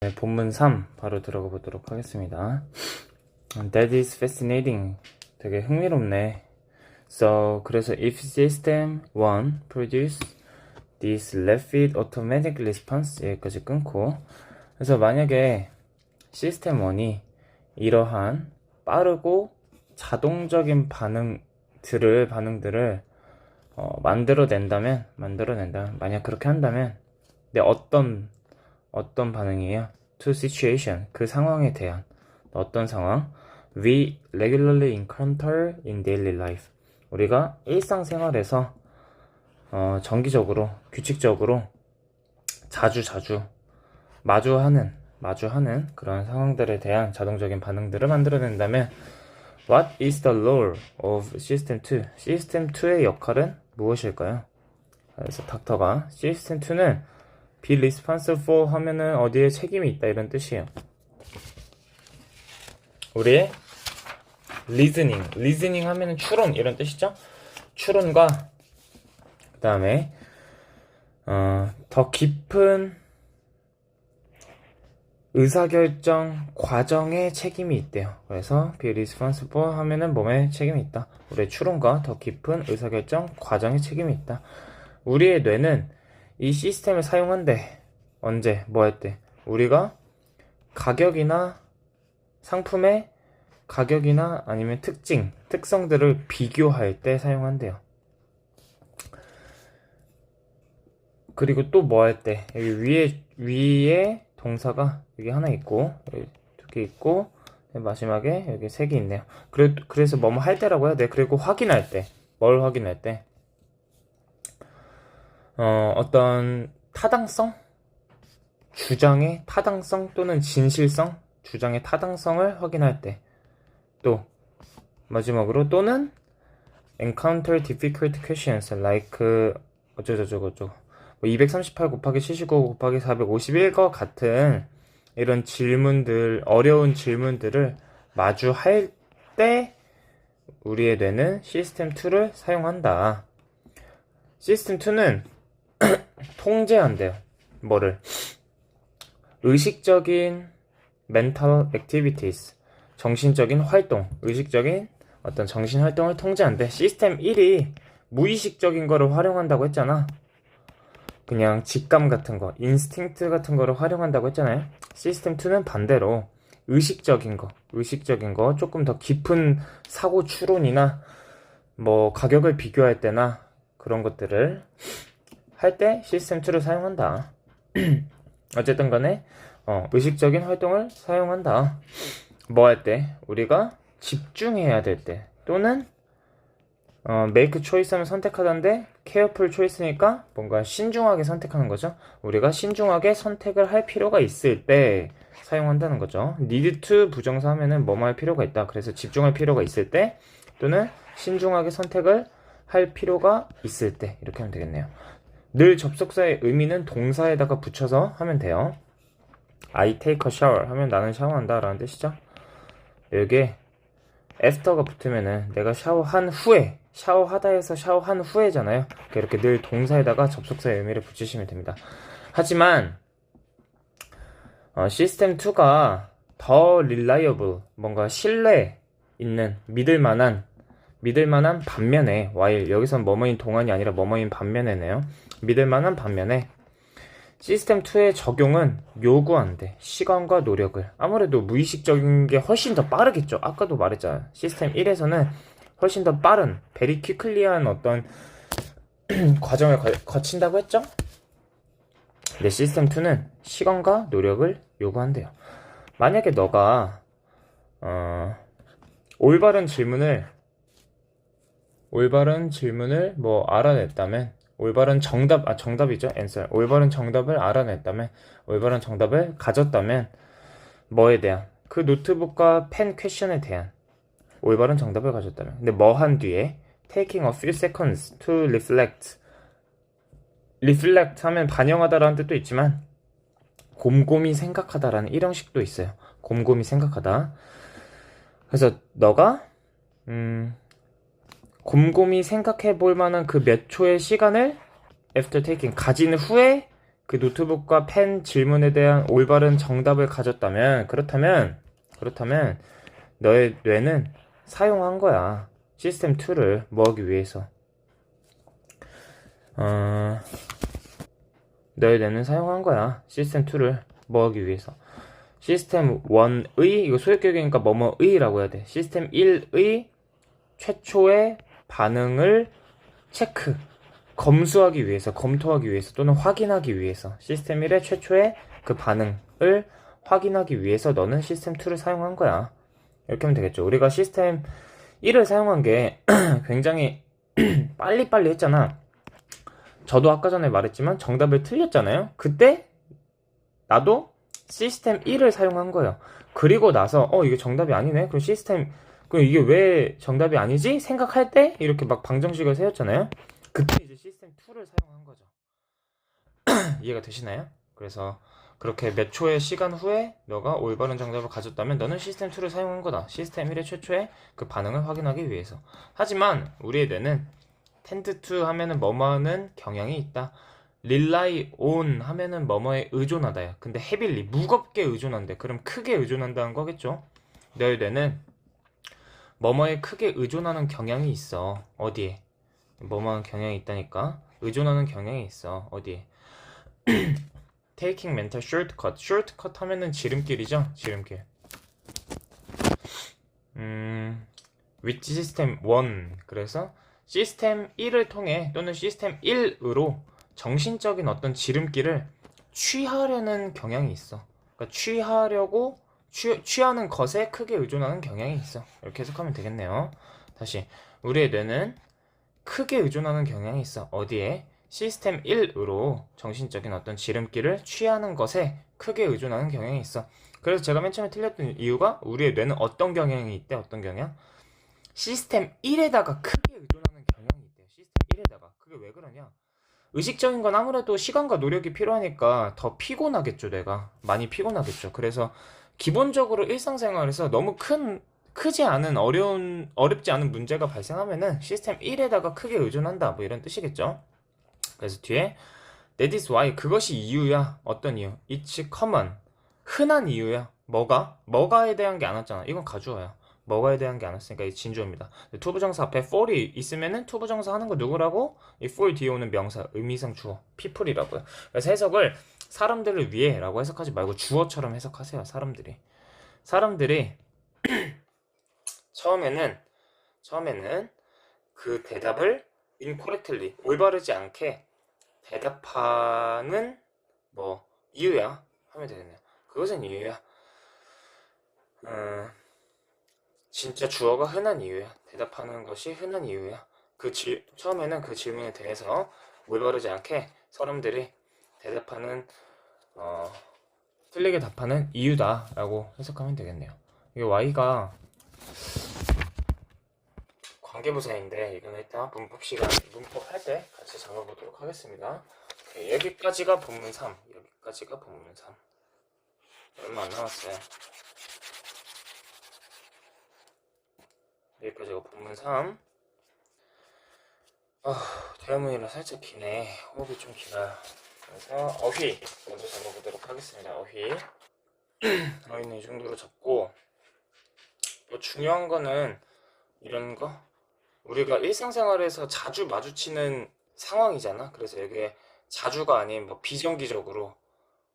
네, 본문 3 바로 들어가 보도록 하겠습니다. That is fascinating. 되게 흥미롭네. So, 그래서 if system 1 produce this rapid automatic response 여기까지 끊고, 그래서 만약에 시스템 1이 이러한 빠르고 자동적인 반응들을 만들어낸다면 만약 그렇게 한다면, 근데 어떤 반응이에요? To situation, 그 상황에 대한 어떤 상황? We regularly encounter in daily life. 우리가 일상생활에서 정기적으로, 규칙적으로 자주 마주하는 그런 상황들에 대한 자동적인 반응들을 만들어낸다면, What is the role of System 2? System 2의 역할은 무엇일까요? 그래서 닥터가 System 2는 be responsible for 하면은 어디에 책임이 있다 이런 뜻이에요. 우리의 listening 하면은 추론 이런 뜻이죠. 추론과 그 다음에 더 깊은 의사결정 과정에 책임이 있대요. 그래서 be responsible 하면은 몸에 책임이 있다. 우리의 추론과 더 깊은 의사결정 과정에 책임이 있다. 우리의 뇌는 이 시스템을 사용한대. 언제? 뭐 할 때? 우리가 가격이나 상품의 가격이나 아니면 특성들을 비교할 때 사용한대요. 그리고 또 뭐 할 때? 여기 위에 동사가 여기 하나 있고, 여기 두 개 있고, 마지막에 여기 세 개 있네요. 그래서 뭐뭐 할 때라고 해야 돼. 그리고 확인할 때. 뭘 확인할 때? 어떤 타당성? 주장의 타당성 또는 진실성? 주장의 타당성을 확인할 때. 또 마지막으로 또는 encounter difficult questions like 어쩌고 238 곱하기 79 곱하기 451과 같은 이런 질문들, 어려운 질문들을 마주할 때 우리의 뇌는 시스템 2를 사용한다. 시스템 2는 통제한대요. 뭐를? 의식적인 mental activities, 정신적인 활동, 의식적인 어떤 정신 활동을 통제한대. 시스템 1이 무의식적인 거를 활용한다고 했잖아. 그냥 직감 같은 거, 인스팅트 같은 거를 활용한다고 했잖아요. 시스템 2는 반대로 의식적인 거, 조금 더 깊은 사고 추론이나 뭐 가격을 비교할 때나 그런 것들을 할 때 시스템 2를 사용한다. 어쨌든 간에 의식적인 활동을 사용한다. 뭐 할 때? 우리가 집중해야 될 때, 또는 make choice 하면 선택하던데 careful choice니까 뭔가 신중하게 선택하는 거죠. 우리가 신중하게 선택을 할 필요가 있을 때 사용한다는 거죠. need to 부정사 하면은 뭐뭐 할 필요가 있다. 그래서 집중할 필요가 있을 때, 또는 신중하게 선택을 할 필요가 있을 때, 이렇게 하면 되겠네요. 늘 접속사의 의미는 동사에다가 붙여서 하면 돼요. I take a shower 하면 나는 샤워한다 라는 뜻이죠. 여기에 after가 붙으면은 내가 샤워하다 해서 샤워한 후에잖아요. 이렇게 늘 동사에다가 접속사의 의미를 붙이시면 됩니다. 하지만 시스템 2가 더 reliable, 뭔가 신뢰 있는, 믿을만한 반면에, while 여기선 뭐뭐인 동안이 아니라 뭐뭐인 반면에네요. 믿을만한 반면에 시스템 2의 적용은 요구한대. 시간과 노력을. 아무래도 무의식적인 게 훨씬 더 빠르겠죠. 아까도 말했잖아요. 시스템 1에서는 훨씬 더 빠른, 베리 퀴클리한 어떤 과정을 거친다고 했죠? 근데 시스템 2는 시간과 노력을 요구한대요. 만약에 너가 올바른 질문을 뭐 알아냈다면, 올바른 정답이죠. answer. 올바른 정답을 알아냈다면, 올바른 정답을 가졌다면, 뭐에 대한? 그 노트북과 펜 퀘션에 대한 올바른 정답을 가졌다면. 근데 뭐 한 뒤에 taking a few seconds to reflect 하면 반영하다라는 뜻도 있지만 곰곰이 생각하다라는 일형식도 있어요. 곰곰이 생각하다. 그래서 너가 곰곰이 생각해 볼 만한 그 몇 초의 시간을 after taking, 가진 후에 그 노트북과 펜 질문에 대한 올바른 정답을 가졌다면, 그렇다면 너의 뇌는 사용한 거야. 시스템 2를 뭐 하기 위해서. 너의 뇌는 사용한 거야. 시스템 2를 뭐 하기 위해서. 시스템 1의, 이거 소액격이니까 뭐뭐의라고 해야 돼. 시스템 1의 최초의 반응을 체크, 검수하기 위해서, 검토하기 위해서, 또는 확인하기 위해서. 시스템 1의 최초의 그 반응을 확인하기 위해서 너는 시스템 2를 사용한 거야. 이렇게 하면 되겠죠. 우리가 시스템 1을 사용한 게 굉장히 빨리빨리 했잖아. 저도 아까 전에 말했지만 정답을 틀렸잖아요. 그때 나도 시스템 1을 사용한 거예요. 그리고 나서 이게 정답이 아니네. 그럼 이게 왜 정답이 아니지? 생각할 때 이렇게 막 방정식을 세웠잖아요. 그때 이제 시스템 2를 사용한 거죠. 이해가 되시나요? 그래서 그렇게 몇 초의 시간 후에 너가 올바른 정답을 가졌다면 너는 시스템 2를 사용한 거다. 시스템 1의 최초의 그 반응을 확인하기 위해서. 하지만 우리의 뇌는 tend to 하면은 뭐뭐하는 경향이 있다. rely on 하면은 뭐뭐에 의존하다야. 근데 heavily 무겁게 의존한대. 그럼 크게 의존한다는 거겠죠? 너의 뇌는 뭐뭐에 크게 의존하는 경향이 있어. 어디에? 뭐뭐하는 경향이 있다니까. 의존하는 경향이 있어. 어디에? taking mental shortcut. shortcut 하면은 지름길이죠. 지름길. which system 1. 그래서 시스템 1을 통해 또는 시스템 1으로 정신적인 어떤 지름길을 취하려는 경향이 있어. 그러니까 취하는 것에 크게 의존하는 경향이 있어. 이렇게 해석하면 되겠네요. 다시, 우리의 뇌는 크게 의존하는 경향이 있어. 어디에? 시스템 1으로 정신적인 어떤 지름길을 취하는 것에 크게 의존하는 경향이 있어. 그래서 제가 맨 처음에 틀렸던 이유가 우리의 뇌는 어떤 경향이 있대? 어떤 경향? 시스템 1에다가 크게 의존하는 경향이 있대요. 시스템 1에다가. 그게 왜 그러냐? 의식적인 건 아무래도 시간과 노력이 필요하니까 더 피곤하겠죠, 뇌가. 많이 피곤하겠죠. 그래서 기본적으로 일상생활에서 너무 크지 않은 어렵지 않은 문제가 발생하면은 시스템 1에다가 크게 의존한다. 뭐 이런 뜻이겠죠. 그래서 뒤에 that is why, 그것이 이유야. 어떤 이유? It's common. 흔한 이유야. 뭐가에 대한 게 안 왔잖아. 이건 가주어야. 뭐가에 대한 게 안 왔으니까 이 진주어입니다. 투부정사 앞에 for이 있으면은 투부정사 하는 거 누구라고? 이 for 뒤에 오는 명사, 의미상 주어, people이라고요. 그래서 해석을 사람들을 위해 라고 해석하지 말고 주어처럼 해석하세요. 사람들이 처음에는 그 대답을 incorrectly, 올바르지 않게 대답하는 뭐 이유야 하면 되겠네요. 그것은 이유야. 진짜 주어가 흔한 이유야. 대답하는 것이 흔한 이유야. 처음에는 그 질문에 대해서 올바르지 않게 사람들이 대답하는 틀리게 답하는 이유다 라고 해석하면 되겠네요. 이게 Y가 관계부사인데 이거는 일단 문법 할 때 같이 잡아보도록 하겠습니다. 여기까지가 본문 3. 얼마 안 남았어요. 여기까지가 본문 3. 대화문이라 살짝 기네. 호흡이 좀 길어요. 그래서 어휘 먼저 잡아보도록 하겠습니다. 어휘는 이 정도로 잡고, 뭐 중요한 거는 이런 거, 우리가 일상생활에서 자주 마주치는 상황이잖아. 그래서 여기에 자주가 아닌 뭐 비정기적으로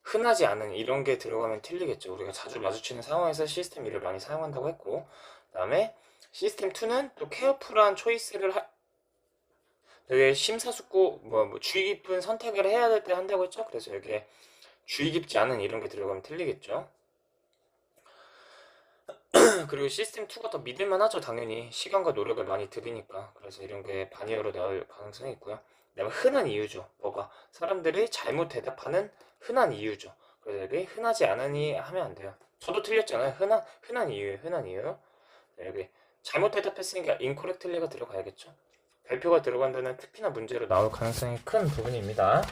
흔하지 않은 이런 게 들어가면 틀리겠죠. 우리가 자주 마주치는 상황에서 시스템 1을 많이 사용한다고 했고, 그 다음에 시스템 2는 또 케어풀한 초이스를 되게 심사숙고 주의 깊은 선택을 해야 될 때 한다고 했죠. 그래서 여기에 주의 깊지 않은 이런 게 들어가면 틀리겠죠. 그리고 시스템 2가 더 믿을만 하죠. 당연히 시간과 노력을 많이 들이니까. 그래서 이런 게 반이어로 나올 가능성이 있고요. 그다음에 흔한 이유죠. 사람들이 잘못 대답하는 흔한 이유죠. 그래서 여기 흔하지 않으니 하면 안 돼요. 저도 틀렸잖아요. 흔한 이유. 여기 잘못 대답했으니까 incorrectly가 들어가야겠죠. 발표가 들어간다는 특히나 문제로 나올 가능성이 큰 부분입니다.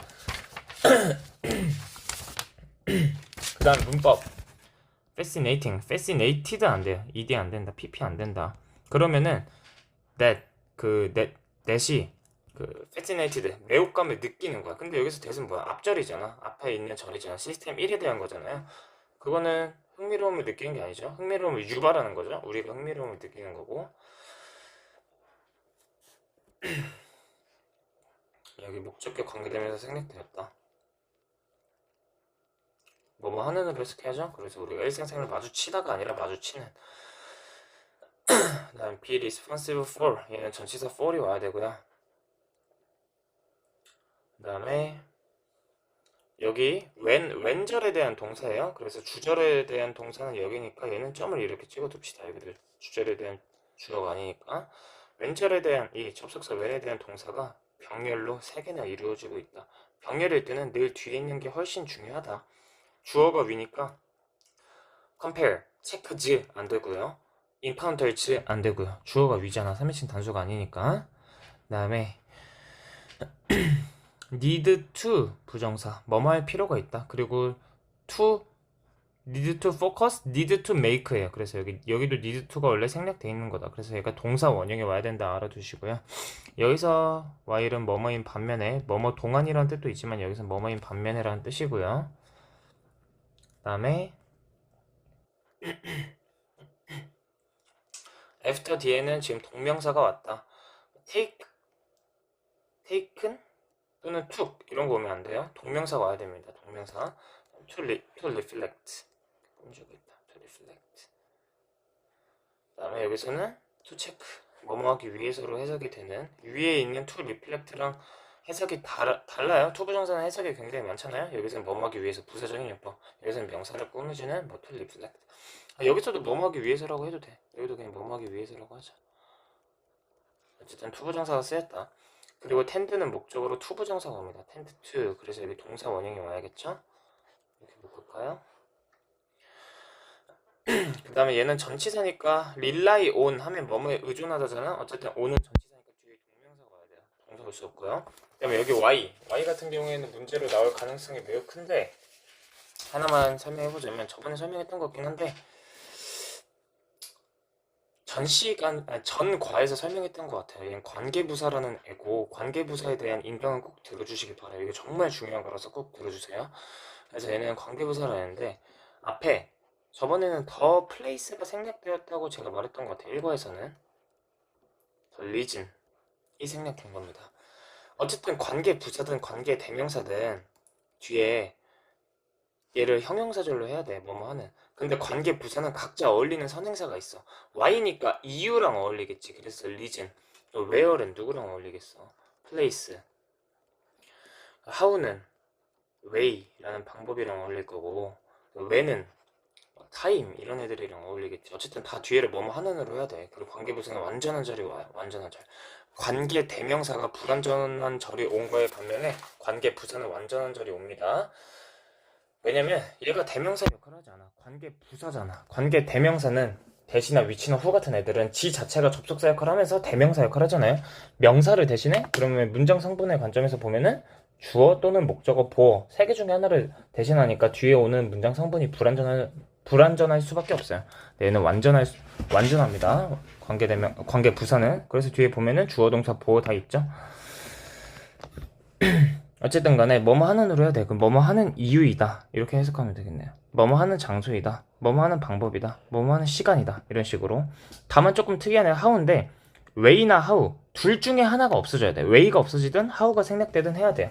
그 다음 문법. fascinated 안 돼요. ed 안 된다. pp 안 된다. 그러면은 that이 그 fascinated 매혹감을 느끼는 거야. 근데 여기서 대은 뭐야? 앞절이잖아. 앞에 있는 절이잖아. 시스템 1에 대한 거잖아요. 그거는 흥미로움을 느끼는 게 아니죠. 흥미로움을 유발하는 거죠. 우리가 흥미로움을 느끼는 거고. 여기 목적격 관계되면서 생략되었다. 뭐뭐 하는으로 해석해야죠. 그래서 우리가 일상생활 마주치다가 아니라 마주치는. 그 다음 be responsible for, 얘는 전치사 for이 와야 되고요. 그 다음에 여기 왼절에 대한 동사예요. 그래서 주절에 대한 동사는 여기니까 얘는 점을 이렇게 찍어둡시다. 여기들 주절에 대한 주어가 아니니까. 왼절에 대한 이 접속사 when에 대한 동사가 병렬로 3개나 이루어지고 있다. 병렬일 때는 늘 뒤에 있는 게 훨씬 중요하다. 주어가 위니까 compare, 체크즈 안 되고요. encounter즈 안 되고요. 주어가 위잖아. 3인칭 단수가 아니니까. 그 다음에 need to 부정사 뭐뭐 할 필요가 있다. 그리고 to need to focus, need to make예요. 그래서 여기도 need to가 원래 생략돼 있는 거다. 그래서 얘가 동사 원형에 와야 된다 알아두시고요. 여기서 while은 뭐뭐인 반면에 뭐뭐 동안이라는 뜻도 있지만 여기서 뭐뭐인 반면에라는 뜻이고요. 그 다음에 after 뒤에는 지금 동명사가 왔다. taken 또는 took 이런 거 오면 안 돼요. 동명사가 와야 됩니다. 동명사. to reflect. 본적이 있다. to reflect. 그 다음에 여기서는 to check. 뭐뭐 하기 위해서로 해석이 되는 위에 있는 to reflect랑 해석이 달라요. to 부정사는 해석이 굉장히 많잖아요. 여기서는 뭐뭐 하기 위해서 부사적인 용법. 여기서는 명사를 꾸며주는 뭐 to reflect. 여기서도 뭐뭐 하기 위해서라고 해도 돼. 여기도 그냥 뭐뭐 하기 위해서라고 하자. 어쨌든 to 부정사가 쓰였다. 그리고 tend는 목적으로 to 부정사가 옵니다. tend to. 그래서 여기 동사 원형이 와야겠죠? 이렇게 묶을까요? 그 다음에 얘는 전치사니까 rely on 하면 뭐뭐에 의존하다잖아. 어쨌든 on은 전치사니까 뒤에 동명사가 와야 돼요. 동사 올 수 없고요. 그 다음에 여기 y 같은 경우에는 문제로 나올 가능성이 매우 큰데 하나만 설명해보자면 저번에 설명했던 것 같긴 한데 전과에서 설명했던 것 같아요. 얘는 관계부사라는 애고 관계부사에 대한 인정은 꼭 들어주시길 바라요. 이게 정말 중요한 거라서 꼭 들어주세요. 그래서 얘는 관계부사라는데 앞에 저번에는 더 플레이스가 생략되었다고 제가 말했던 것 같아요. 1과에서는 더 리즌이 생략된 겁니다. 어쨌든 관계부사든 관계대명사든 뒤에 얘를 형용사절로 해야 돼. 뭐뭐 하는. 근데 관계부사는 각자 어울리는 선행사가 있어. Y니까 이유랑 어울리겠지. 그래서 reason. where는 누구랑 어울리겠어? place. how는 way라는 방법이랑 어울릴 거고 when은 time 이런 애들이랑 어울리겠지. 어쨌든 다 뒤에를 뭐뭐 하는으로 해야 돼. 그리고 관계부사는 완전한 절이 와요. 완전한 절. 관계 대명사가 불완전한 절이 온 거에 반면에 관계부사는 완전한 절이 옵니다. 왜냐면 얘가 대명사 역할을 하지 않아. 관계 부사잖아. 관계 대명사는 대시나 위치나 후 같은 애들은 지 자체가 접속사 역할을 하면서 대명사 역할을 하잖아요. 명사를 대신해? 그러면 문장 성분의 관점에서 보면은 주어 또는 목적어, 보어 3개 중에 하나를 대신하니까 뒤에 오는 문장 성분이 불완전할 수밖에 없어요. 얘는 완전합니다. 관계 부사는. 그래서 뒤에 보면은 주어, 동사, 보어 다 있죠. 어쨌든 간에 뭐뭐 하는으로 해야 돼. 그럼 뭐뭐 하는 이유이다 이렇게 해석하면 되겠네요. 뭐뭐 하는 장소이다, 뭐뭐 하는 방법이다, 뭐뭐 하는 시간이다 이런 식으로. 다만 조금 특이한 애가 how인데 way나 how 둘 중에 하나가 없어져야 돼. way가 없어지든 how가 생략되든 해야 돼요.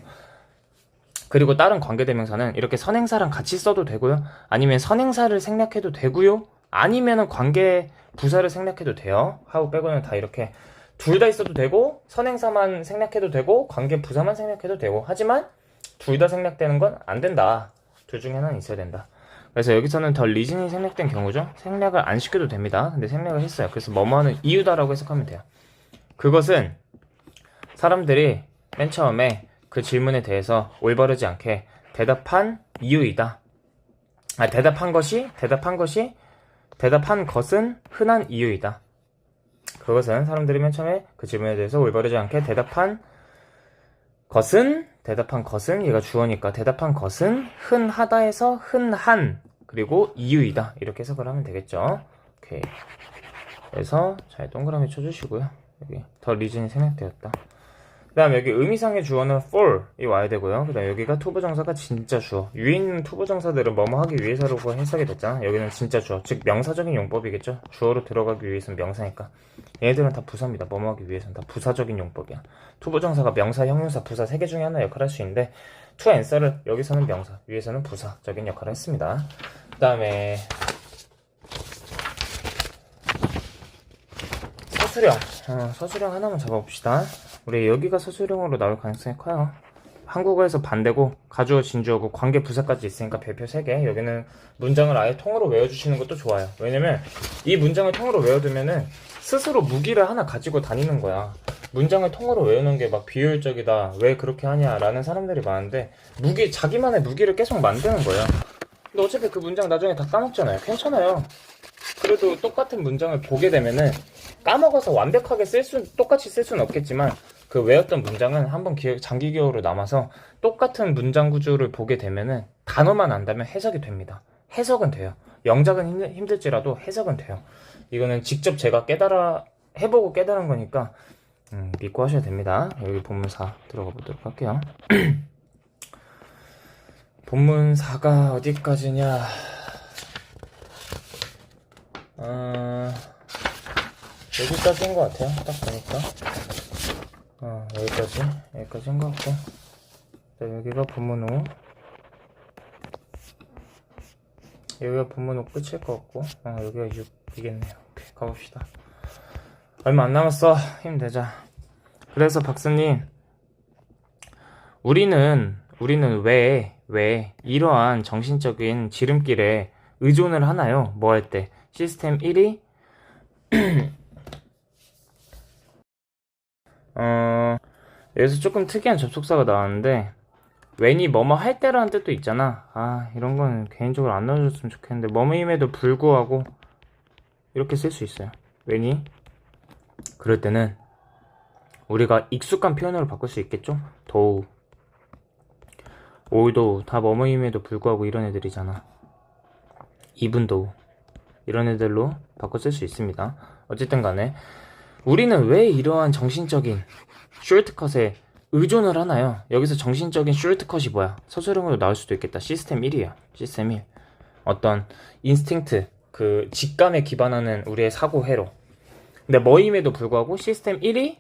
그리고 다른 관계대명사는 이렇게 선행사랑 같이 써도 되고요, 아니면 선행사를 생략해도 되고요, 아니면은 관계 부사를 생략해도 돼요. how 빼고는 다 이렇게 둘 다 있어도 되고 선행사만 생략해도 되고 관계 부사만 생략해도 되고, 하지만 둘 다 생략되는 건 안 된다. 둘 중에 하나는 있어야 된다. 그래서 여기서는 더 리즌이 생략된 경우죠. 생략을 안 시켜도 됩니다. 근데 생략을 했어요. 그래서 뭐뭐하는 이유다라고 해석하면 돼요. 그것은 사람들이 맨 처음에 그 질문에 대해서 올바르지 않게 대답한 이유이다. 대답한 것은 흔한 이유이다. 그것은 사람들이 맨 처음에 그 질문에 대해서 올바르지 않게 대답한 것은 얘가 주어니까 대답한 것은 흔하다에서 흔한 그리고 이유이다 이렇게 해석을 하면 되겠죠. 오케이. 그래서 잘 동그라미 쳐주시고요. 여기 더 리즌이 생략되었다. 다음 여기 의미상의 주어는 for이 와야 되고요. 그 다음 여기가 투부정사가 진짜 주어. 위에 있는 투부정사들은 뭐뭐 하기 위해서라고 해석이 됐잖아. 여기는 진짜 주어, 즉 명사적인 용법이겠죠. 주어로 들어가기 위해서는 명사니까. 얘네들은 다 부사입니다. 뭐뭐 하기 위해서는 다 부사적인 용법이야. 투부정사가 명사, 형용사, 부사 세 개 중에 하나 역할을 할 수 있는데 to answer를 여기서는 명사, 위에서는 부사적인 역할을 했습니다. 그 다음에 서술형. 서술형 하나만 잡아봅시다. 우리 여기가 서술형으로 나올 가능성이 커요. 한국어에서 반대고 가주어, 진주어고 관계 부사까지 있으니까 별표 3개. 여기는 문장을 아예 통으로 외워주시는 것도 좋아요. 왜냐면 이 문장을 통으로 외워두면은 스스로 무기를 하나 가지고 다니는 거야. 문장을 통으로 외우는 게 막 비효율적이다, 왜 그렇게 하냐 라는 사람들이 많은데 자기만의 무기를 계속 만드는 거야. 근데 어차피 그 문장 나중에 다 까먹잖아요. 괜찮아요. 그래도 똑같은 문장을 보게 되면은 까먹어서 완벽하게 똑같이 쓸 수는 없겠지만 그 외웠던 문장은 한번 장기 기억으로 남아서 똑같은 문장 구조를 보게 되면은 단어만 안다면 해석이 됩니다. 해석은 돼요. 영작은 힘들지라도 해석은 돼요. 이거는 직접 제가 해보고 깨달은 거니까 믿고 하셔야 됩니다. 여기 본문 4 들어가 보도록 할게요. 본문 4가 어디까지냐? 여기까지인 것 같아요. 딱 보니까. 여기까지인 것 같고. 자, 여기가 본문 5. 여기가 본문 5 끝일 것 같고. 여기가 6이겠네요. 오케이, 가봅시다. 얼마 안 남았어. 힘내자. 그래서 박사님, 우리는 왜 이러한 정신적인 지름길에 의존을 하나요? 뭐 할 때? 시스템 1이 여기서 조금 특이한 접속사가 나왔는데 when이 뭐뭐 할 때라는 뜻도 있잖아. 이런 건 개인적으로 안 넣어줬으면 좋겠는데 뭐뭐임에도 불구하고 이렇게 쓸 수 있어요. when이 그럴 때는 우리가 익숙한 표현으로 바꿀 수 있겠죠? though, although 다 뭐뭐임에도 불구하고 이런 애들이잖아. even though 이런 애들로 바꿔 쓸 수 있습니다. 어쨌든 간에 우리는 왜 이러한 정신적인 숄트컷에 의존을 하나요? 여기서 정신적인 숄트컷이 뭐야? 서술형으로 나올 수도 있겠다. 시스템 1이에요. 시스템 1. 어떤 인스팅트, 그 직감에 기반하는 우리의 사고 회로. 근데 뭐임에도 불구하고 시스템 1이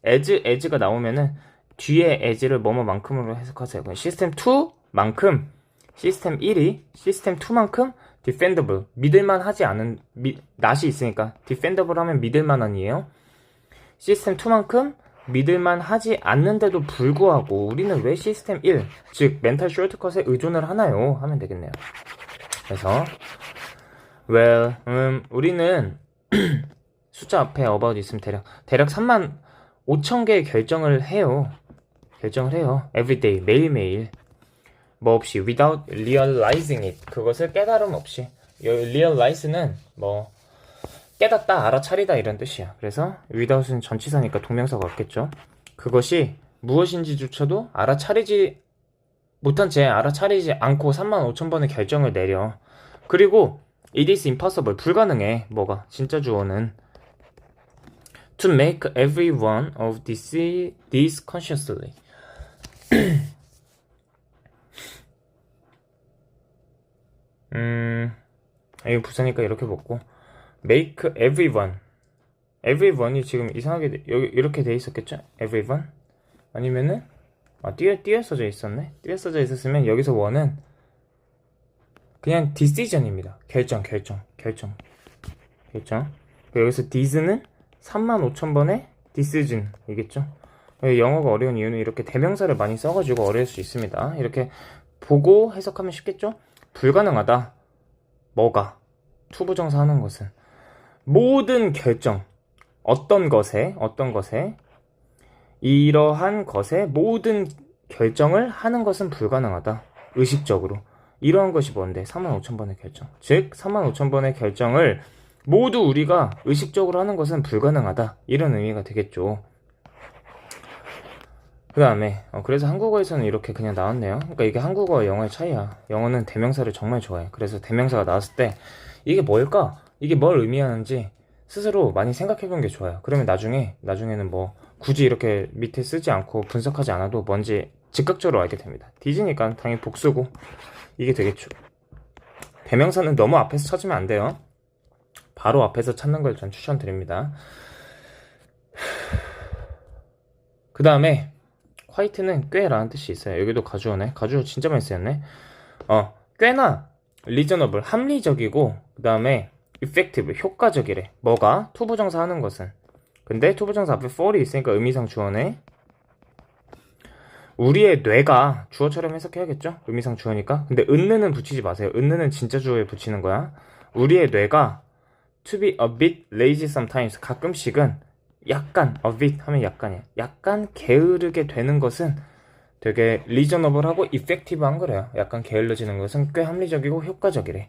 as가 나오면은 뒤에 as를 뭐뭐만큼으로 해석하세요. 시스템 2만큼 시스템 1이 시스템 2만큼 defendable, 믿을만 하지 않은 낫이 있으니까 defendable 하면 믿을만한이에요. 시스템 2만큼 믿을만 하지 않는데도 불구하고 우리는 왜 시스템 1, 즉 멘탈 숄트컷에 의존을 하나요? 하면 되겠네요. 그래서 well, 우리는 숫자 앞에 about 있으면 대략 35,000개의 결정을 해요. everyday, 매일매일. 뭐 없이 without realizing it, 그것을 깨달음 없이. realize는 뭐 깨닫다, 알아차리다 이런 뜻이야. 그래서 without은 전치사니까 동명사가 없겠죠. 그것이 무엇인지조차도 알아차리지 않고 35,000번의 결정을 내려. 그리고 it is impossible, 불가능해. 뭐가? 진짜 주어는 to make every one of this consciously. 이거 부사니까 이렇게 먹고 make everyone이 지금 이상하게 여기 이렇게 돼 있었겠죠? everyone? 아니면은 띄어 써져 있었네? 띄어 써져 있었으면 여기서 one은 그냥 decision입니다. 결정. 여기서 this는 35,000번의 decision이겠죠? 영어가 어려운 이유는 이렇게 대명사를 많이 써가지고 어려울 수 있습니다. 이렇게 보고 해석하면 쉽겠죠? 불가능하다. 뭐가? 투부정사 하는 것은 모든 결정, 어떤 것에 이러한 것에 모든 결정을 하는 것은 불가능하다. 의식적으로. 이러한 것이 뭔데? 35,000번의 결정. 즉 35,000번의 결정을 모두 우리가 의식적으로 하는 것은 불가능하다. 이런 의미가 되겠죠. 그 다음에 그래서 한국어에서는 이렇게 그냥 나왔네요. 그러니까 이게 한국어와 영어의 차이야. 영어는 대명사를 정말 좋아해. 그래서 대명사가 나왔을 때 이게 뭘까? 이게 뭘 의미하는지 스스로 많이 생각해보는 게 좋아요. 그러면 나중에는 뭐 굳이 이렇게 밑에 쓰지 않고 분석하지 않아도 뭔지 즉각적으로 알게 됩니다. 디즈니까 당연히 복수고 이게 되겠죠. 대명사는 너무 앞에서 찾으면 안 돼요. 바로 앞에서 찾는 걸 전 추천드립니다. 그 다음에 화이트는 꽤라는 뜻이 있어요. 여기도 가주어네. 가주어 진짜 많이 쓰였네. 꽤나 reasonable, 합리적이고 그 다음에 effective, 효과적이래. 뭐가? 투부정사 하는 것은. 근데 투부정사 앞에 for이 있으니까 의미상 주어네. 우리의 뇌가 주어처럼 해석해야겠죠? 의미상 주어니까. 근데 은느는 붙이지 마세요. 은느는 진짜 주어에 붙이는 거야. 우리의 뇌가 to be a bit lazy sometimes, 가끔씩은 약간, a bit 하면 약간이야. 약간 게으르게 되는 것은 되게 reasonable하고 effective한 거래요. 약간 게을러지는 것은 꽤 합리적이고 효과적이래.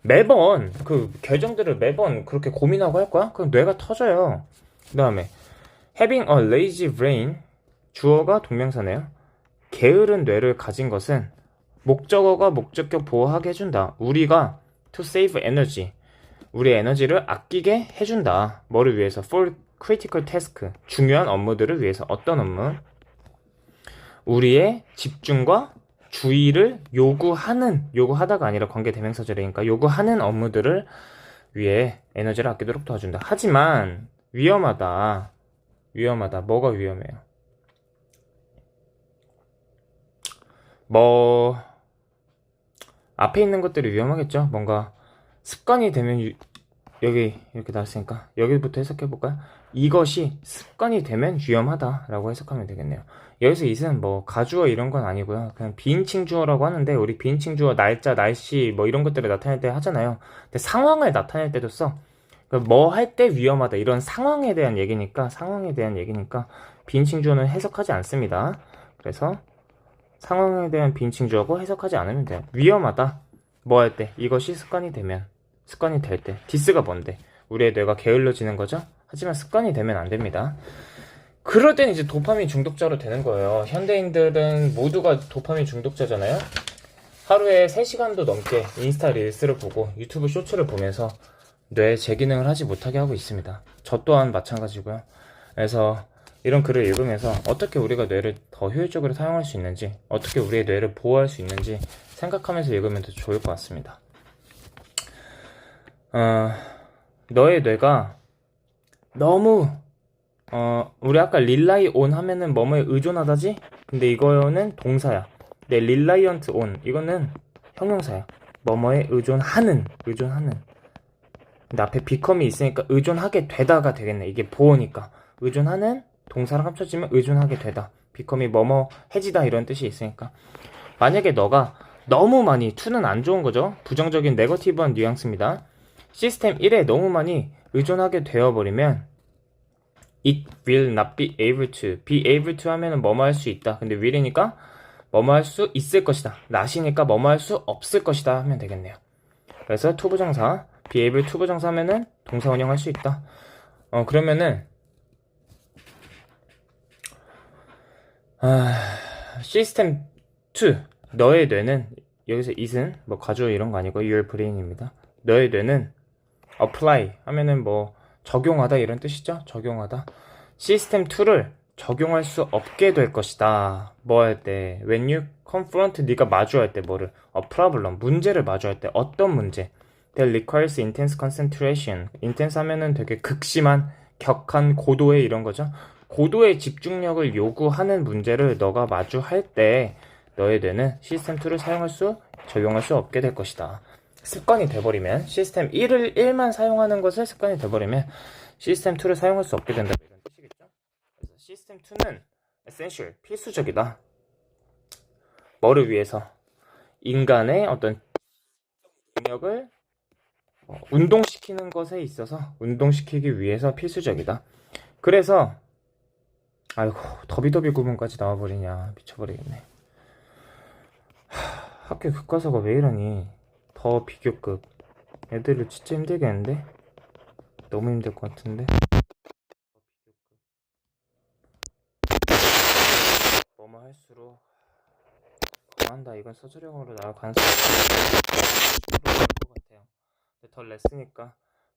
매번 그 계정들을 매번 그렇게 고민하고 할 거야? 그럼 뇌가 터져요. 그 다음에 having a lazy brain, 주어가 동명사네요. 게으른 뇌를 가진 것은 목적어가 목적격 보호하게 해준다. 우리가 to save energy, 우리의 에너지를 아끼게 해준다. 뭐를 위해서? for critical task, 중요한 업무들을 위해서. 어떤 업무? 우리의 집중과 주의를 요구하다가 아니라 관계 대명사절이니까 요구하는 업무들을 위해 에너지를 아끼도록 도와준다. 하지만 위험하다. 뭐가 위험해요? 뭐 앞에 있는 것들이 위험하겠죠. 뭔가 습관이 되면 여기 이렇게 나왔으니까 여기부터 해석해볼까요? 이것이 습관이 되면 위험하다라고 해석하면 되겠네요. 여기서 it은 뭐 가주어 이런 건 아니고요. 그냥 비인칭 주어라고 하는데, 우리 비인칭 주어 날짜, 날씨 뭐 이런 것들을 나타낼 때 하잖아요. 근데 상황을 나타낼 때도 써. 뭐 할 때 위험하다 이런 상황에 대한 얘기니까 비인칭 주어는 해석하지 않습니다. 그래서 상황에 대한 비인칭 주어고 해석하지 않으면 돼요. 위험하다. 뭐 할 때? 이것이 습관이 될 때. 디스가 뭔데? 우리의 뇌가 게을러지는 거죠? 하지만 습관이 되면 안 됩니다. 그럴 땐 이제 도파민 중독자로 되는 거예요. 현대인들은 모두가 도파민 중독자잖아요. 하루에 3시간도 넘게 인스타 릴스를 보고 유튜브 쇼츠를 보면서 뇌 재기능을 하지 못하게 하고 있습니다. 저 또한 마찬가지고요. 그래서 이런 글을 읽으면서 어떻게 우리가 뇌를 더 효율적으로 사용할 수 있는지, 어떻게 우리의 뇌를 보호할 수 있는지 생각하면서 읽으면 더 좋을 것 같습니다. 너의 뇌가 너무 우리 아까 rely on 하면은 뭐뭐에 의존하다지? 근데 이거는 동사야. 근데 reliant on 이거는 형용사야. 뭐뭐에 의존하는. 근데 앞에 become이 있으니까 의존하게 되다가 되겠네. 이게 보어니까 의존하는 동사랑 합쳐지면 의존하게 되다. become이 뭐뭐 해지다 이런 뜻이 있으니까. 만약에 너가 너무 많이, to는 안 좋은 거죠. 부정적인 네거티브한 뉘앙스입니다. 시스템 1에 너무 많이 의존하게 되어버리면 it will not be able to 하면은 뭐뭐 할 수 있다. 근데 will이니까 뭐뭐 할 수 있을 것이다. not이니까 뭐뭐 할 수 없을 것이다 하면 되겠네요. 그래서 투부정사 be able to 부정사 하면은 동사 원형 할 수 있다. 그러면은 시스템 2, 너의 뇌는, 여기서 it은 뭐 가주어 이런 거 아니고 your brain입니다. 너의 뇌는 apply 하면은 뭐 적용하다 이런 뜻이죠. 적용하다. 시스템 2를 적용할 수 없게 될 것이다. 뭐 할 때? When you confront, 네가 마주할 때 뭐를? A problem, 문제를 마주할 때. 어떤 문제? That requires intense concentration. intense 하면은 되게 극심한, 격한, 고도의 이런 거죠. 고도의 집중력을 요구하는 문제를 너가 마주할 때 너의 뇌는 시스템 2를 적용할 수 없게 될 것이다. 습관이 돼버리면, 시스템 1만 사용하는 것을 습관이 돼버리면 시스템 2를 사용할 수 없게 된다 이런 뜻이겠죠. 그래서 시스템 2는 essential, 필수적이다. 뭐를 위해서? 인간의 어떤 능력을 운동시키는 것에 있어서 운동시키기 위해서 필수적이다. 그래서 아이고, 더비더비 구문까지 나와버리냐, 미쳐버리겠네. 학교 교과서가 왜 이러니? 더 비교급. 애들을 진짜 힘들겠는데? 너무 힘들 것 같은데? 뭐뭐 할수록 한다. 이건 서술형으로 나올 가능성이 있을 것 같아요. 근데 덜 냈으니까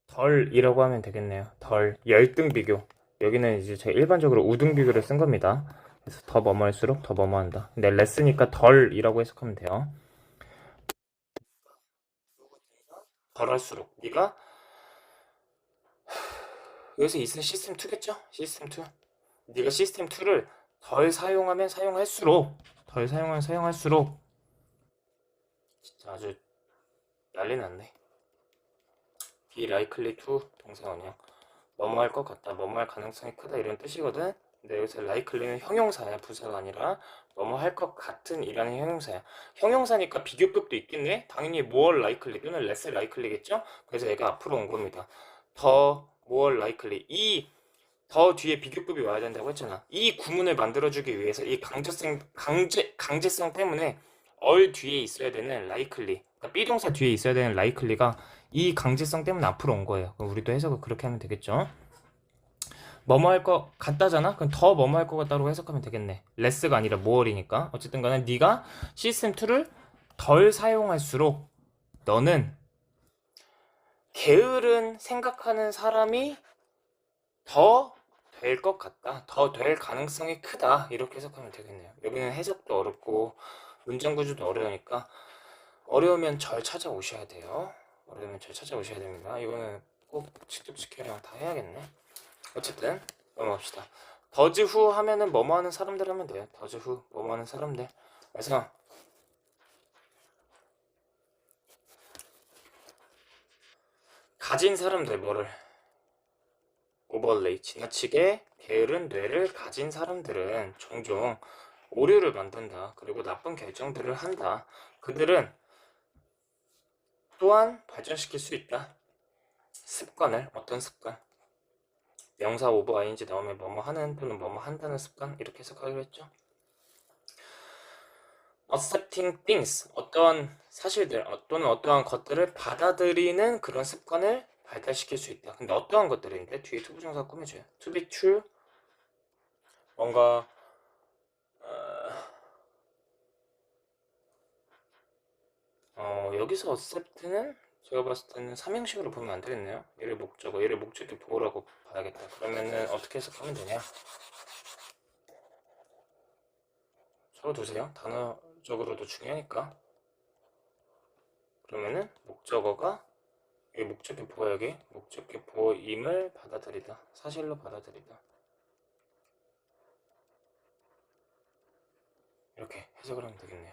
덜이라고 하면 되겠네요. 덜. 열등 비교. 여기는 이제 제가 일반적으로 우등비교를 쓴 겁니다. 그래서 더 뭐뭐할수록 더 뭐뭐한다. 근데 레스니까 덜이라고 해석하면 돼요. 덜할수록 네가 여기서 이 시스템 2겠죠? 시스템 2. 네가 시스템 2를 덜 사용하면 사용할수록 덜 사용하면 사용할수록 진짜 아주 난리 났네. be likely to 동사원형 뭐뭐 할 것 같다, 뭐뭐 할 가능성이 크다 이런 뜻이거든. 근데 여기서 likely는 형용사야, 부사가 아니라 뭐뭐 할 것 같은 이라는 형용사야. 형용사니까 비교급도 있겠네. 당연히 more likely 또는 less likely겠죠. 그래서 얘가 앞으로 온 겁니다. 더 more likely, 이 더 뒤에 비교급이 와야 된다고 했잖아. 이 구문을 만들어주기 위해서 이 강제성 때문에 얼 뒤에 있어야 되는 likely, 그러니까 비동사 뒤에 있어야 되는 likely가 이 강제성 때문에 앞으로 온 거예요. 그럼 우리도 해석을 그렇게 하면 되겠죠. 뭐뭐 할 것 같다잖아. 그럼 더 뭐뭐 할 것 같다고 해석하면 되겠네. less가 아니라 more이니까. 어쨌든 간에 네가 시스템 2를 덜 사용할수록 너는 게으른 생각하는 사람이 더 될 것 같다, 더 될 가능성이 크다, 이렇게 해석하면 되겠네요. 여기는 해석도 어렵고 문장 구조도 어려우니까 어려우면 절 찾아오셔야 돼요. 어려우면 절 찾아오셔야 됩니다. 이거는 꼭 직접 지켜랑 다 해야겠네. 어쨌든 넘어갑시다. 더즈 후 하면은 뭐뭐 하는 사람들 하면 돼요. 더즈 후 뭐뭐 하는 사람들. 그래서 가진 사람들, 뭐를 오버레이, 지나치게 게으른 뇌를 가진 사람들은 종종 오류를 만든다. 그리고 나쁜 결정들을 한다. 그들은 또한 발전시킬 수 있다. 습관을, 어떤 습관? 명사 오버 ing 나오면 뭐뭐 하는 또는 뭐뭐 한다는 습관, 이렇게 해석하기로 했죠. accepting things, 어떠한 사실들 또는 어떠한 것들을 받아들이는 그런 습관을 발달시킬 수 있다. 근데 어떠한 것들인데 뒤에 투부정사 꾸며줘요. to be true, 뭔가 여기서 accept는 제가 봤을 때는 삼형식으로 보면 안 되겠네요. 얘를 목적어, 얘를 목적의 보호라고 봐야겠다. 그러면은 어떻게 해석하면 되냐? 적어두세요. 단어적으로도 중요하니까. 그러면은 목적어가 이 목적의 보호역이 목적의 보호임을 받아들이다, 사실로 받아들이다, 이렇게 해석을 하면 되겠네요.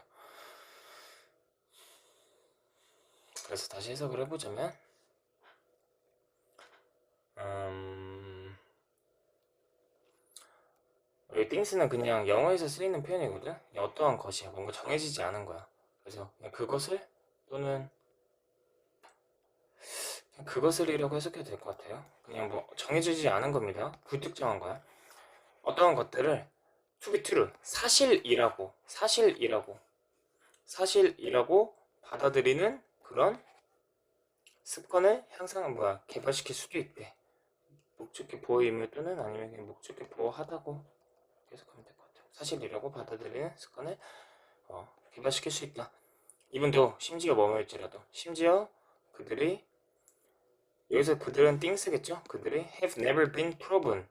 그래서 다시 해석을 해보자면 이 things는 그냥 영어에서 쓰이는 표현이거든. 어떠한 것이야, 뭔가 정해지지 않은 거야. 그래서 그냥 그것을 또는 그것을이라고 해석해도 될 것 같아요. 그냥 뭐 정해지지 않은 겁니다. 불특정한 거야. 어떠한 것들을 to be true, 사실이라고 받아들이는 그런 습관을 개발시킬 수도 있대. 목적의 보호임을 또는 아니면 그냥 목적의 보호하다고 해석하면 될 것 같아요. 사실이라고 받아들이는 습관을 개발시킬 수 있다. 이분도 심지어 뭐뭐일지라도, 심지어 그들이, 여기서 그들은 things겠죠. 그들이 have never been proven,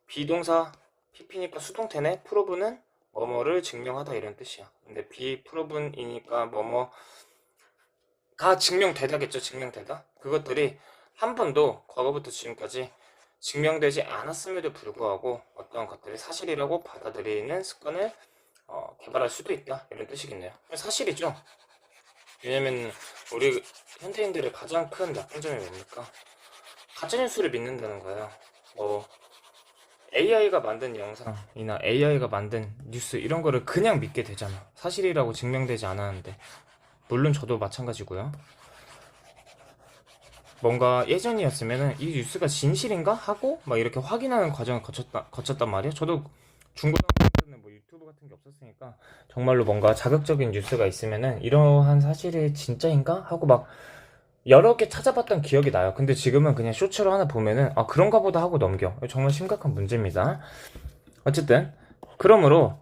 비동사 pp니까 수동태네. proven은 뭐뭐를 증명하다 이런 뜻이야. 근데 be proven이니까 뭐뭐가 증명되다겠죠. 증명되다. 그것들이 한 번도 과거부터 지금까지 증명되지 않았음에도 불구하고 어떤 것들이 사실이라고 받아들이는 습관을 개발할 수도 있다, 이런 뜻이겠네요. 사실이죠. 왜냐면 우리 현대인들의 가장 큰 나쁜 점이 뭡니까? 가짜뉴스를 믿는다는 거예요. AI가 만든 영상이나 AI가 만든 뉴스 이런 거를 그냥 믿게 되잖아. 사실이라고 증명되지 않았는데. 물론 저도 마찬가지고요. 뭔가 예전이었으면은 이 뉴스가 진실인가 하고 막 이렇게 확인하는 과정을 거쳤단 말이에요. 저도 중고등학교 때는 뭐 유튜브 같은 게 없었으니까 정말로 뭔가 자극적인 뉴스가 있으면은 이러한 사실이 진짜인가 하고 막 여러 개 찾아봤던 기억이 나요. 근데 지금은 그냥 쇼츠로 하나 보면은 아, 그런가 보다 하고 넘겨. 정말 심각한 문제입니다. 어쨌든 그러므로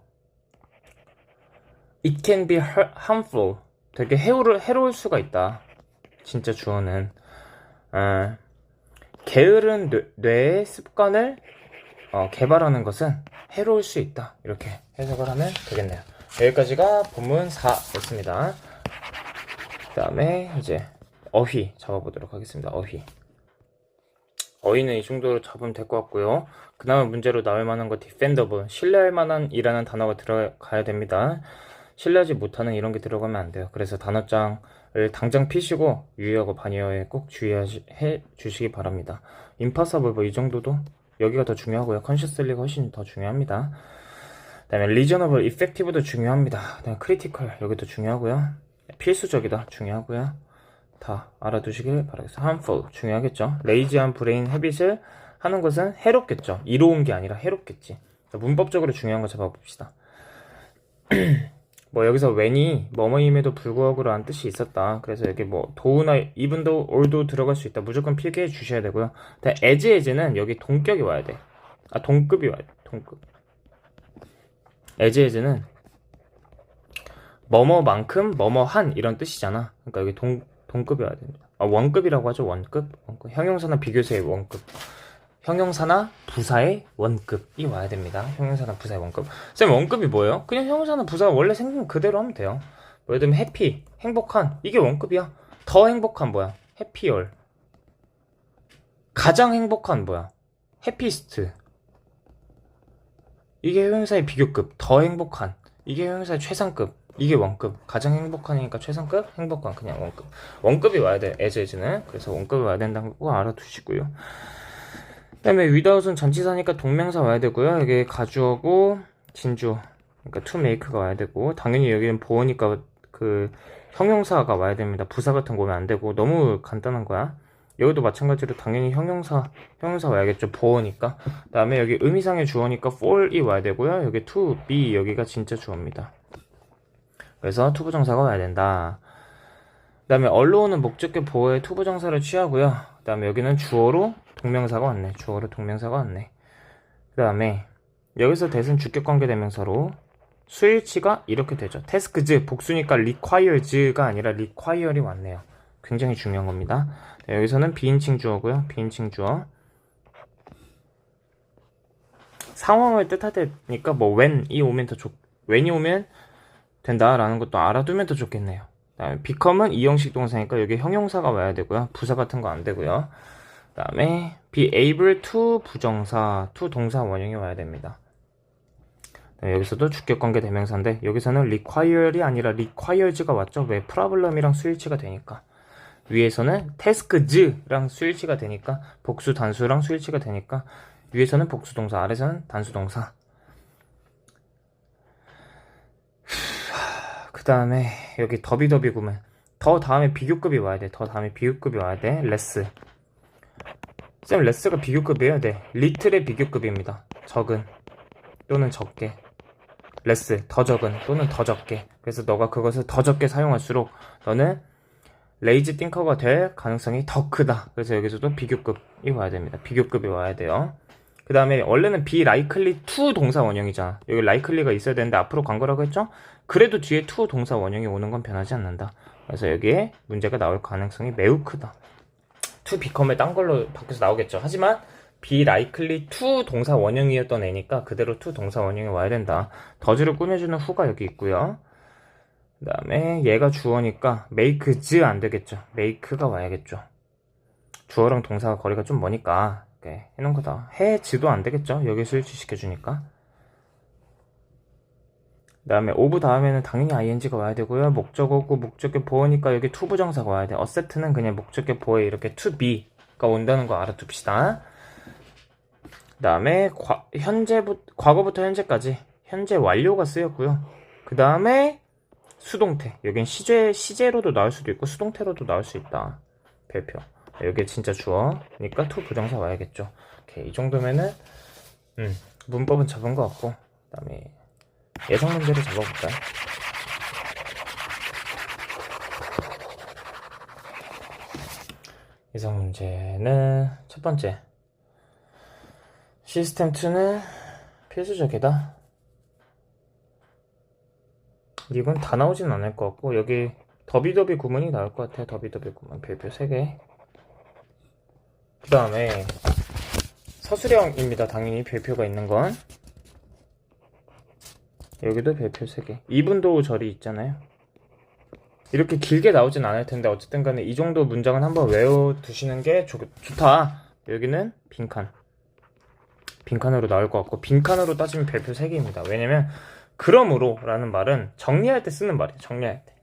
it can be harmful, 되게 해로울 수가 있다. 진짜 주어는 게으른 뇌의 습관을 개발하는 것은 해로울 수 있다. 이렇게 해석을 하면 되겠네요. 여기까지가 본문 4였습니다. 그 다음에 이제 어휘 잡아보도록 하겠습니다. 어휘는 이 정도로 잡으면 될 것 같고요. 그 다음에 문제로 나올 만한 거 defendable, 신뢰할 만한 이라는 단어가 들어가야 됩니다. 신뢰하지 못하는 이런 게 들어가면 안 돼요. 그래서 단어장을 당장 피시고 유의하고 반의어에 꼭 주의해 주시기 바랍니다. impossible 뭐 이 정도도 여기가 더 중요하고요. consciously가 훨씬 더 중요합니다. 그 다음에 reasonable, effective도 중요합니다. 그 다음에 critical 여기도 중요하고요. 필수적이다 중요하고요. 다 알아두시길 바라겠습니다. harmful 중요하겠죠. lazy한 브레인 헤빗을 하는 것은 해롭겠죠. 이로운 게 아니라 해롭겠지. 문법적으로 중요한 거 잡아봅시다. 뭐 여기서 when이 뭐뭐임에도 불구하고라는 뜻이 있었다. 그래서 여기 뭐 do나 even도 or도 들어갈 수 있다. 무조건 필기해 주셔야 되고요. as는 여기 동격이 와야 돼. 동급이 와야 돼. 동급. as는 뭐뭐만큼 뭐뭐한 이런 뜻이잖아. 그러니까 여기 동급이 와야 됩니다. 원급이라고 하죠. 원급. 형용사나 비교세의 원급. 형용사나 부사의 원급이 와야 됩니다. 형용사나 부사의 원급. 쌤, 원급이 뭐예요? 그냥 형용사나 부사가 원래 생긴 그대로 하면 돼요. 예를 들면 해피, 행복한, 이게 원급이야. 더 행복한 뭐야? 해피얼. 가장 행복한 뭐야? 해피스트. 이게 형용사의 비교급. 더 행복한, 이게 형용사의 최상급. 이게 원급. 가장 행복하니까 최상급, 행복한 그냥 원급. 원급이 와야 돼. as는. 그래서 원급이 와야 된다는 거 꼭 알아두시고요. 그 다음에 without은 전치사니까 동명사 와야 되고요. 여기 가주어고 진주, 그러니까 to make가 와야 되고, 당연히 여기는 보어니까 그 형용사가 와야 됩니다. 부사 같은 거 오면 안 되고, 너무 간단한 거야. 여기도 마찬가지로 당연히 형용사 와야겠죠. 보어니까. 그 다음에 여기 의미상의 주어니까 for이 와야 되고요. 여기 to be 여기가 진짜 주어입니다. 그래서 투부정사가 와야 된다. 그 다음에 allo는 목적격 보어에 투부정사를 취하고요. 그 다음에 여기는 주어로 동명사가 왔네. 그 다음에 여기서 대신 주격관계대명사로 수일치가 이렇게 되죠. tasks 복수니까 requires가 아니라 require이 왔네요. 굉장히 중요한 겁니다. 네, 여기서는 비인칭 주어고요. 비인칭 주어. 상황을 뜻할 때니까 뭐 when이 오면 된다라는 것도 알아두면 더 좋겠네요. 그 다음에 become은 이형식 동사니까 여기 형용사가 와야 되고요. 부사 같은 거 안 되고요. 그 다음에 be able to 부정사, to 동사 원형이 와야 됩니다. 네, 여기서도 주격관계 대명사인데 여기서는 require이 아니라 requires가 왔죠. 왜? problem이랑 수일치가 되니까. 위에서는 tasks랑 수일치가 되니까, 복수 단수랑 수일치가 되니까 위에서는 복수동사, 아래서는 단수동사. 그 다음에 여기 더비더비 구문, 더 다음에 비교급이 와야 돼. less. 쌤, 레스가 비교급이에요? 네. 리틀의 비교급입니다. 적은 또는 적게. 레스, 더 적은 또는 더 적게. 그래서 너가 그것을 더 적게 사용할수록 너는 레이지 띵커가 될 가능성이 더 크다. 그래서 여기서도 비교급이 와야 됩니다. 비교급이 와야 돼요. 그 다음에 원래는 be likely to 동사 원형이잖아. 여기 likely가 있어야 되는데 앞으로 간 거라고 했죠? 그래도 뒤에 to 동사 원형이 오는 건 변하지 않는다. 그래서 여기에 문제가 나올 가능성이 매우 크다. to become에 딴 걸로 바뀌어서 나오겠죠. 하지만 be likely to 동사 원형이었던 애니까 그대로 to 동사 원형이 와야 된다. 더즈를 꾸며주는 who가 여기 있고요. 그 다음에 얘가 주어니까 makes 안 되겠죠. make가 와야겠죠. 주어랑 동사가 거리가 좀 머니까 이렇게 해놓은 거다. 해지도 안 되겠죠. 여기 스위치 시켜주니까. 그 다음에 of 다음에는 당연히 ing가 와야 되고요. 목적어고 목적격 보어니까 여기 to 부정사가 와야 돼. asset는 그냥 목적격 보어에 이렇게 to be가 온다는 거 알아둡시다. 그 다음에 과거부터 현재까지 현재 완료가 쓰였고요. 그 다음에 수동태. 여긴 시제로도 나올 수도 있고 수동태로도 나올 수 있다. 별표. 여기 진짜 주어니까 to 부정사 와야겠죠. 오케이, 이 정도면은 문법은 잡은 것 같고, 그 다음에 예상 문제를 잡아볼까요? 예상 문제는 첫 번째, 시스템 2는 필수적이다. 이건 다 나오진 않을 것 같고, 여기 더비더비 구문이 나올 것 같아요. 더비더비 구문 별표 3개. 그 다음에 서술형입니다. 당연히 별표가 있는 건. 여기도 별표 3개. 이분도 절이 있잖아요. 이렇게 길게 나오진 않을 텐데 어쨌든 간에 이 정도 문장은 한번 외워두시는 게 좋다. 여기는 빈칸으로 나올 것 같고, 빈칸으로 따지면 별표 3개입니다. 왜냐면 그러므로 라는 말은 정리할 때 쓰는 말이에요. 정리할 때.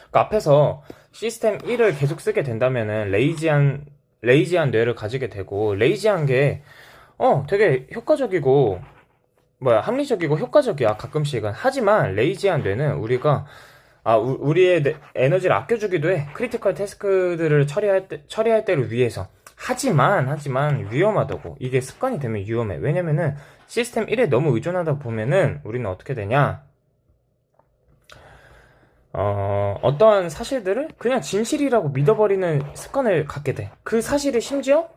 그러니까 앞에서 시스템 1을 계속 쓰게 된다면은 레이지한 뇌를 가지게 되고, 레이지한 게 되게 효과적이고 합리적이고 효과적이야 가끔씩은. 하지만 레이지한 뇌는 우리의 에너지를 아껴주기도 해. 크리티컬 태스크들을 처리할 때를 위해서. 하지만 위험하다고. 이게 습관이 되면 위험해. 왜냐면은 시스템 1에 너무 의존하다 보면은 우리는 어떻게 되냐, 어떠한 사실들을 그냥 진실이라고 믿어버리는 습관을 갖게 돼. 그 사실이 심지어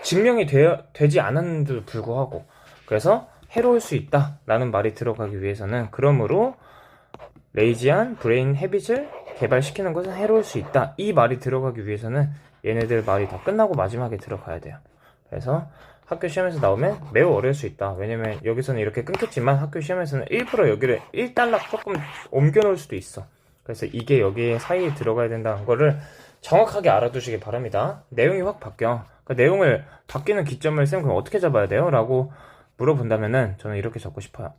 증명이 되지 않았는데도 불구하고. 그래서 해로울 수 있다 라는 말이 들어가기 위해서는, 그러므로 레이지한 브레인 헤빗을 개발시키는 것은 해로울 수 있다, 이 말이 들어가기 위해서는 얘네들 말이 다 끝나고 마지막에 들어가야 돼요. 그래서 학교 시험에서 나오면 매우 어려울 수 있다. 왜냐면 여기서는 이렇게 끊겼지만 학교 시험에서는 일부러 여기를 1달락 조금 옮겨 놓을 수도 있어. 그래서 이게 여기에 사이에 들어가야 된다는 거를 정확하게 알아두시기 바랍니다. 내용이 확 바뀌어. 그 내용을 바뀌는 기점을 쌤 그럼 어떻게 잡아야 돼요? 라고 물어본다면은 저는 이렇게 적고 싶어요.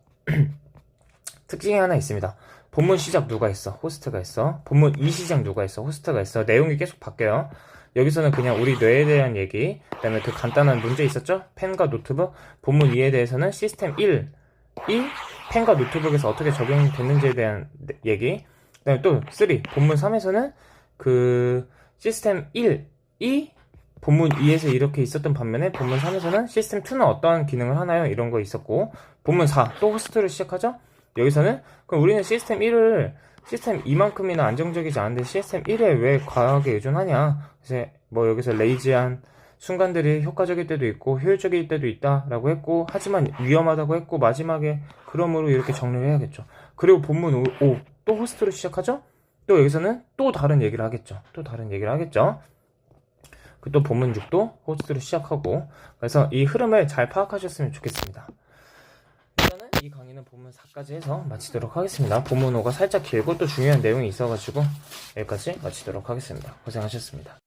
특징이 하나 있습니다. 본문 시작 누가 했어? 호스트가 했어. 본문 2 시작 누가 했어? 호스트가 했어. 내용이 계속 바뀌어요. 여기서는 그냥 우리 뇌에 대한 얘기, 그 다음에 그 간단한 문제 있었죠? 펜과 노트북. 본문 2에 대해서는 시스템 1이 펜과 노트북에서 어떻게 적용됐는지에 대한 얘기. 그 다음에 또 3, 본문 3에서는 그 시스템 1이 본문 2에서 이렇게 있었던 반면에 본문 3에서는 시스템 2는 어떠한 기능을 하나요? 이런 거 있었고, 본문 4, 또 호스트를 시작하죠? 여기서는 그럼 우리는 시스템 2만큼이나 안정적이지 않은데 시스템 1에 왜 과하게 의존하냐? 그래서 여기서 레이지한 순간들이 효과적일 때도 있고 효율적일 때도 있다라고 했고, 하지만 위험하다고 했고, 마지막에 그러므로 이렇게 정리를 해야겠죠. 그리고 본문 5, 또 호스트로 시작하죠? 또 여기서는 또 다른 얘기를 하겠죠. 또 본문 6도 호스트로 시작하고. 그래서 이 흐름을 잘 파악하셨으면 좋겠습니다. 일단은 이 강의는 본문 4까지 해서 마치도록 하겠습니다. 본문 5가 살짝 길고 또 중요한 내용이 있어가지고 여기까지 마치도록 하겠습니다. 고생하셨습니다.